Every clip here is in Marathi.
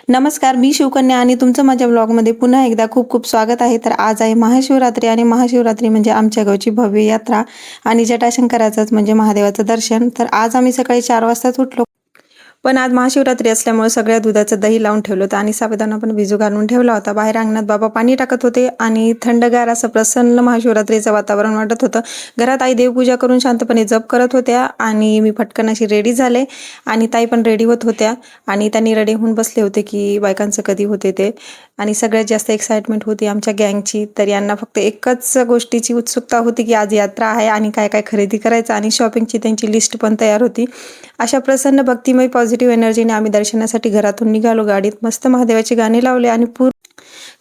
नमस्कार, मी शिवकन्या आणि तुमचं माझ्या ब्लॉगमध्ये पुन्हा एकदा खूप खूप स्वागत आहे. तर आज आहे महाशिवरात्री आणि महाशिवरात्री म्हणजे आमच्या गावची भव्य यात्रा आणि जटाशंकराचंच म्हणजे महादेवाचं दर्शन. तर आज आम्ही सकाळी 4 वाजताच उठलो. पण आज महाशिवरात्री असल्यामुळे सगळ्या दुधाचं दही लावून ठेवलं होतं आणि साबुदाणा पण भिजू घालून ठेवला होता. बाहेर अंगणात बाबा पाणी टाकत होते आणि थंडगार असं प्रसन्न महाशिवरात्रीचं वातावरण वाटत होतं. घरात आई देवपूजा करून शांतपणे जप करत होत्या आणि मी पटकन अशी रेडी झाले आणि ताई पण रेडी होत होत्या आणि त्यांनी रेडी होऊन बसले होते की बायकांचं कधी होते ते. आणि सगळ्यात जास्त एक्साइटमेंट होती आमच्या गँगची. तर यांना फक्त एकच गोष्टीची उत्सुकता होती की आज यात्रा आहे आणि काय काय खरेदी करायचं आणि शॉपिंगची त्यांची लिस्ट पण तयार होती. अशा प्रसन्न भक्तिमय पॉझिटिव्ह एनर्जीने आम्ही दर्शनासाठी घरातून निघालो. गाडीत मस्त महादेवाची गाणी लावले आणि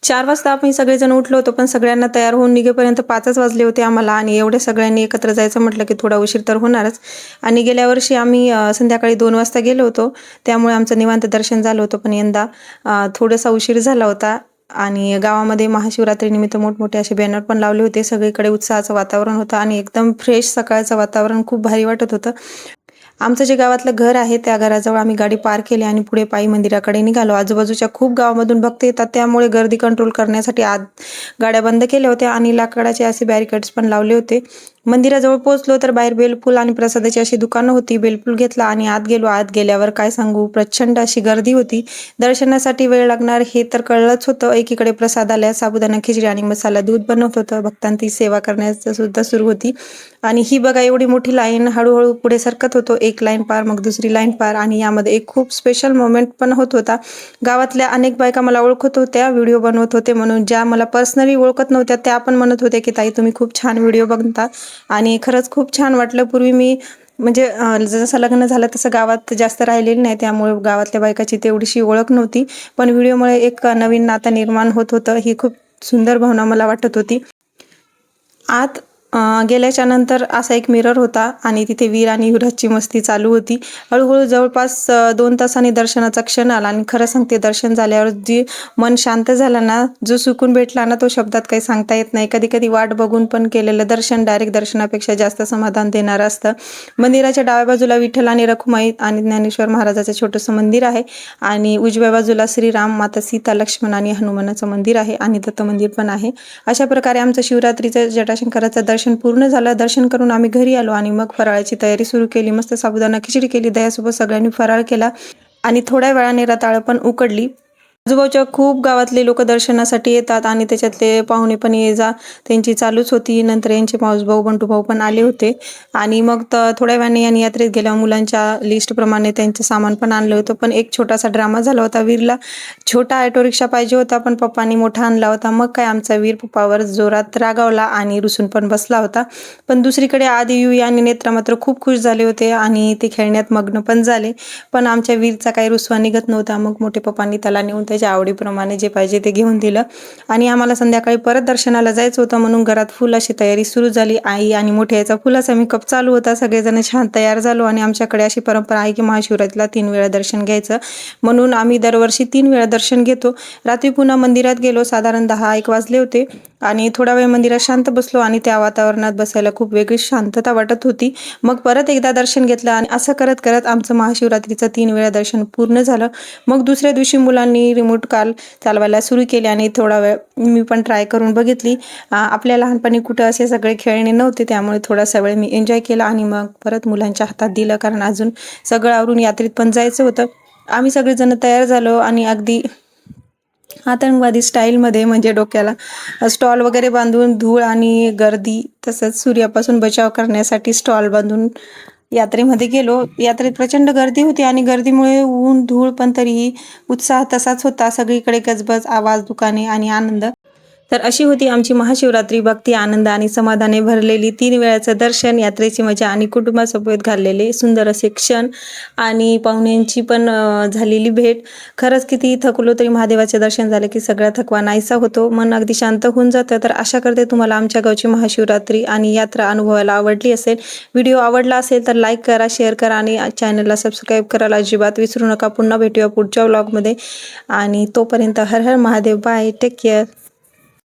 4 वाजता आम्ही सगळेजण उठलो होतो, पण सगळ्यांना तयार होऊन निघेपर्यंत 5च वाजले होते आम्हाला. आणि एवढ्या सगळ्यांनी एकत्र जायचं म्हटलं की थोडा उशीर तर होणारच. आणि गेल्या वर्षी आम्ही संध्याकाळी 2 वाजता गेलो होतो, त्यामुळे आमचं निवांत दर्शन झालं होतं. पण यंदा थोडासा उशीर झाला होता. आणि गावामध्ये महाशिवरात्रीनिमित्त मोठमोठे असे बॅनर पण लावले होते. सगळीकडे उत्साहाचं वातावरण होतं आणि एकदम फ्रेश सकाळचं वातावरण खूप भारी वाटत होतं. आमचं जे गावातलं घर आहे त्या घराजवळ आम्ही गाडी पार्क केली आणि पुढे पायी मंदिराकडे निघालो. आजूबाजूच्या खूप गावामधून भक्त येतात, त्यामुळे गर्दी कंट्रोल करण्यासाठी आत गाड्या बंद केल्या होत्या आणि लाकडाचे असे बॅरिकेड्स पण लावले होते. मंदिराजवळ पोहोचलो तर बाहेर बेलफूल आणि प्रसादाची अशी दुकानं होती. बेलफूल घेतला आणि आत गेलो. आत गेल्यावर काय सांगू, प्रचंड अशी गर्दी होती. दर्शनासाठी वेळ लागणार हे तर कळलंच होतं. एकीकडे प्रसादालयात साबुदाणा खिचडी आणि मसाला दूध बनवत होतं. भक्तांची सेवा करण्याचं सुद्धा सुरू होती. आणि ही बघा एवढी मोठी लाईन. हळूहळू पुढे सरकत होतो. एक लाईन पार, मग दुसरी लाईन पार. आणि यामध्ये एक खूप स्पेशल मोमेंट पण होत होता. गावातल्या अनेक बायका मला ओळखत होत्या, व्हिडिओ बनवत होते म्हणून. ज्या मला पर्सनली ओळखत नव्हत्या त्या पण म्हणत होत्या की ताई तुम्ही खूप छान व्हिडिओ बनता. आणि खरंच खूप छान वाटलं. पूर्वी मी म्हणजे जसं लग्न झालं तसं गावात जास्त राहिलेली नाही, त्यामुळे गावातल्या बायकाची तेवढीशी ओळख नव्हती. पण व्हिडिओमुळे एक नवीन नातं निर्माण होत होतं. ही खूप सुंदर भावना मला वाटत होती. आत गेल्याच्या नंतर असा एक मिरर होता आणि तिथे वीर आणि युवराजची मस्ती चालू होती. हळूहळू जवळपास 2 तासांनी दर्शनाचा क्षण आला आणि खरं सांगते दर्शन झाल्यावर जी मन शांत झालं ना, जो सुकून भेटला ना, तो शब्दात काही सांगता येत नाही. कधी कधी वाट बघून पण केलेलं दर्शन डायरेक्ट दर्शनापेक्षा जास्त समाधान देणारं असतं. मंदिराच्या डाव्या बाजूला विठ्ठल आणि रखुमाई आणि ज्ञानेश्वर महाराजाचं छोटंसं मंदिर आहे आणि उजव्या बाजूला श्रीराम, माता सीता, लक्ष्मण आणि हनुमानाचं मंदिर आहे आणि दत्त मंदिर पण आहे. अशा प्रकारे आमचं शिवरात्रीचं जटाशंकराचं दर्शन पूर्ण झालं. दर्शन करून आम्ही घरी आलो आणि मग फराळाची तयारी सुरू केली. मस्त साबुदाणा खिचडी केली, दह्यासोबत सगळ्यांनी फराळ केला आणि थोड्या वेळाने रताळं पण उकडली. आजूबाजूच्या खूप गावातले लोक दर्शनासाठी येतात आणि त्याच्यातले पाहुणे पण ये जा त्यांची चालूच होती. नंतर यांचे मावसभाऊ बंटू भाऊ पण आले होते आणि मग थोड्या वेळाने यांनी यात्रेत गेल्यावर मुलांच्या लिस्टप्रमाणे त्यांचं सामान पण आणलं होतं. पण एक छोटासा ड्रामा झाला होता. वीरला छोटा ऑटो रिक्षा पाहिजे होता, पण पप्पांनी मोठा आणला होता. मग काय आमचा वीर पप्पावर जोरात रागावला आणि रुसून पण बसला होता. पण दुसरीकडे आदी युवी आणि नेत्रा मात्र खूप खुश झाले होते आणि ते खेळण्यात मग्न पण झाले. पण आमच्या वीरचा काही रुसवा निघत नव्हता. मग मोठे पप्पांनी त्याला नेऊन त्याच्या आवडीप्रमाणे जे पाहिजे ते घेऊन दिलं आणि आम्हाला संध्याकाळी परत दर्शनाला जायचं होतं म्हणून घरात फुल अशी तयारी सुरू झाली. आई आणि मोठ्या याचा फुलाचा मेकअप चालू होता. सगळेजण छान तयार झालो आणि आमच्याकडे अशी परंपरा आहे की महाशिवरात्रीला 3 वेळा दर्शन घ्यायचं, म्हणून आम्ही दरवर्षी 3 वेळा दर्शन घेतो. रात्री पुन्हा मंदिरात गेलो. साधारण 10-1 वाजले होते आणि थोडा वेळ मंदिरात शांत बसलो आणि त्या वातावरणात बसायला खूप वेगळी शांतता वाटत होती. मग परत एकदा दर्शन घेतलं आणि असं करत करत आमचं महाशिवरात्रीचं 3 वेळा दर्शन पूर्ण झालं. मग दुसऱ्या दिवशी मुलांनी रिमोट कार चालवायला सुरू केली आणि थोडा वेळ मी पण ट्राय करून बघितली. आपल्या लहानपणी कुठं असे सगळे खेळणे नव्हते, त्यामुळे थोडासा वेळ मी एन्जॉय केला आणि मग परत मुलांच्या हातात दिलं, कारण अजून सगळं आवरून यात्रेत पण जायचं होतं. आम्ही सगळेजण तयार झालो आणि अगदी आतंकवादी स्टाईलमध्ये म्हणजे डोक्याला स्टॉल वगैरे बांधून धूळ आणि गर्दी तसंच सूर्यापासून बचाव करण्यासाठी स्टॉल बांधून यात्रेमध्ये गेलो. यात्रेत प्रचंड गर्दी होती आणि गर्दीमुळे ऊन धूळ पण तरीही उत्साह तसाच होता. सगळीकडे गजबज, आवाज, दुकाने आणि आनंद. तर अशी होती आमची महाशिवरात्री. भक्ती, आनंद आणि समाधाने भरलेली 3 वेळाचं दर्शन, यात्रेची मजा आणि कुटुंबासोबत घाललेले सुंदर असे क्षण आणि पाहुण्यांची पण झालेली भेट. खरंच किती थकलो तरी महादेवाचे दर्शन झालं की सगळा थकवा नाहीसा होतो, मन अगदी शांत होऊन जातं. तर आशा करते तुम्हाला आमच्या गावची महाशिवरात्री आणि यात्रा अनुभवायला आवडली असेल. व्हिडिओ आवडला असेल तर लाईक करा, शेअर करा आणि चॅनलला सबस्क्राईब करायला अजिबात विसरू नका. पुन्हा भेटूया पुढच्या व्लॉगमध्ये आणि तोपर्यंत Har Har Mahadev. Bye, take care.